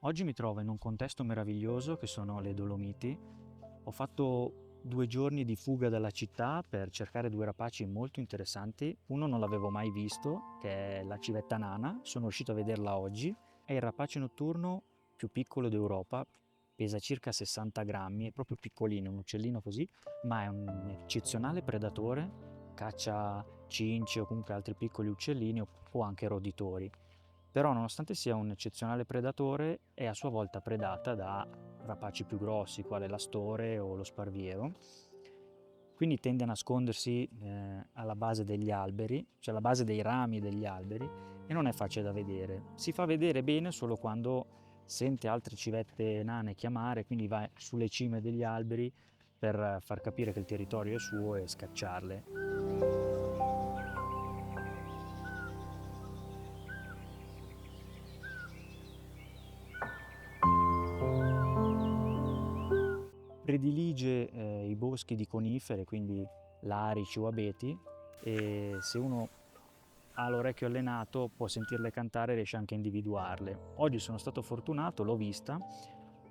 Oggi mi trovo in un contesto meraviglioso che sono le Dolomiti. Ho fatto 2 giorni di fuga dalla città per cercare 2 rapaci molto interessanti. Uno non l'avevo mai visto, che è la civetta nana, sono riuscito a vederla oggi. È il rapace notturno più piccolo d'Europa, pesa circa 60 grammi, è proprio piccolino, un uccellino così, ma è un eccezionale predatore, caccia cince o comunque altri piccoli uccellini o anche roditori. Però nonostante sia un eccezionale predatore, è a sua volta predata da rapaci più grossi, quale l'astore o lo sparviero. Quindi tende a nascondersi alla base degli alberi, cioè alla base dei rami degli alberi, e non è facile da vedere. Si fa vedere bene solo quando sente altre civette nane chiamare, quindi va sulle cime degli alberi per far capire che il territorio è suo e scacciarle. Predilige i boschi di conifere, quindi larici o abeti, e se uno ha l'orecchio allenato può sentirle cantare e riesce anche a individuarle. Oggi sono stato fortunato, l'ho vista,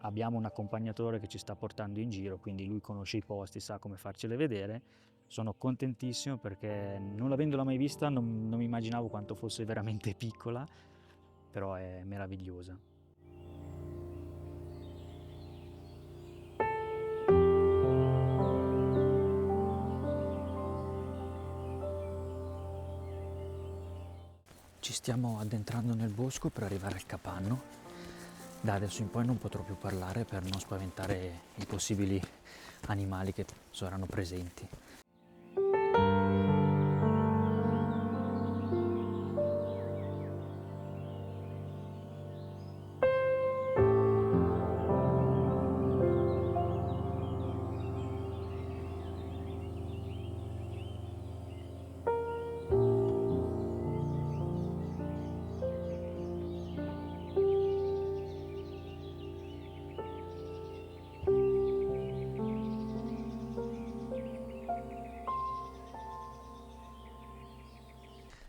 abbiamo un accompagnatore che ci sta portando in giro, quindi lui conosce i posti, sa come farcele vedere. Sono contentissimo perché non avendola mai vista non mi immaginavo quanto fosse veramente piccola, però è meravigliosa. Ci stiamo addentrando nel bosco per arrivare al capanno. Da adesso in poi non potrò più parlare per non spaventare i possibili animali che saranno presenti.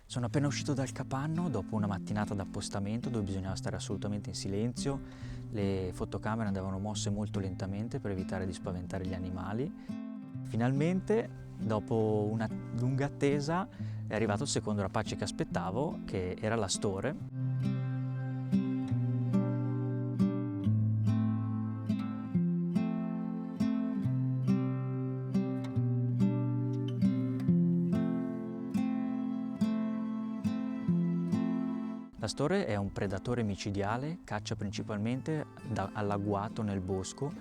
Sono appena uscito dal capanno dopo una mattinata d'appostamento dove bisognava stare assolutamente in silenzio, le fotocamere andavano mosse molto lentamente per evitare di spaventare gli animali. Finalmente, dopo una lunga attesa, è arrivato il secondo rapace che aspettavo, che era l'astore. L'astore è un predatore micidiale, caccia principalmente all'agguato nel bosco.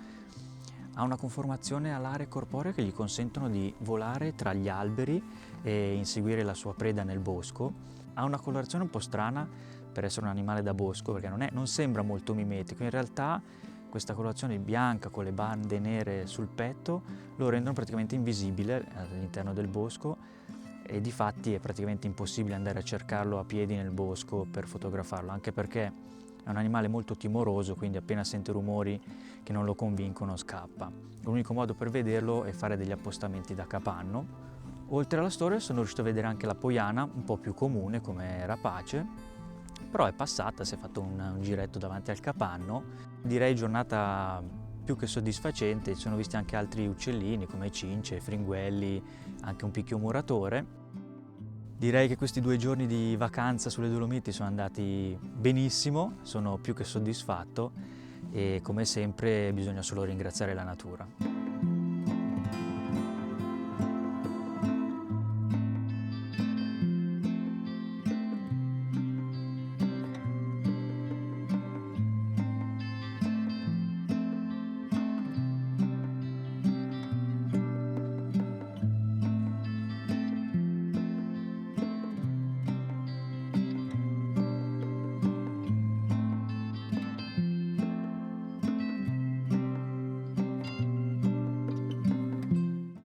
Ha una conformazione alare corporea che gli consentono di volare tra gli alberi e inseguire la sua preda nel bosco. Ha una colorazione un po' strana per essere un animale da bosco, perché non sembra molto mimetico. In realtà questa colorazione bianca con le bande nere sul petto lo rendono praticamente invisibile all'interno del bosco, e difatti è praticamente impossibile andare a cercarlo a piedi nel bosco per fotografarlo, anche perché è un animale molto timoroso, quindi appena sente rumori che non lo convincono scappa. L'unico modo per vederlo è fare degli appostamenti da capanno. Oltre alla storia sono riuscito a vedere anche la poiana, un po' più comune come rapace, però è passata, si è fatto un giretto davanti al capanno. Direi giornata più che soddisfacente, ci sono visti anche altri uccellini come cince, fringuelli, anche un picchio muratore. Direi che questi 2 giorni di vacanza sulle Dolomiti sono andati benissimo, sono più che soddisfatto e come sempre bisogna solo ringraziare la natura.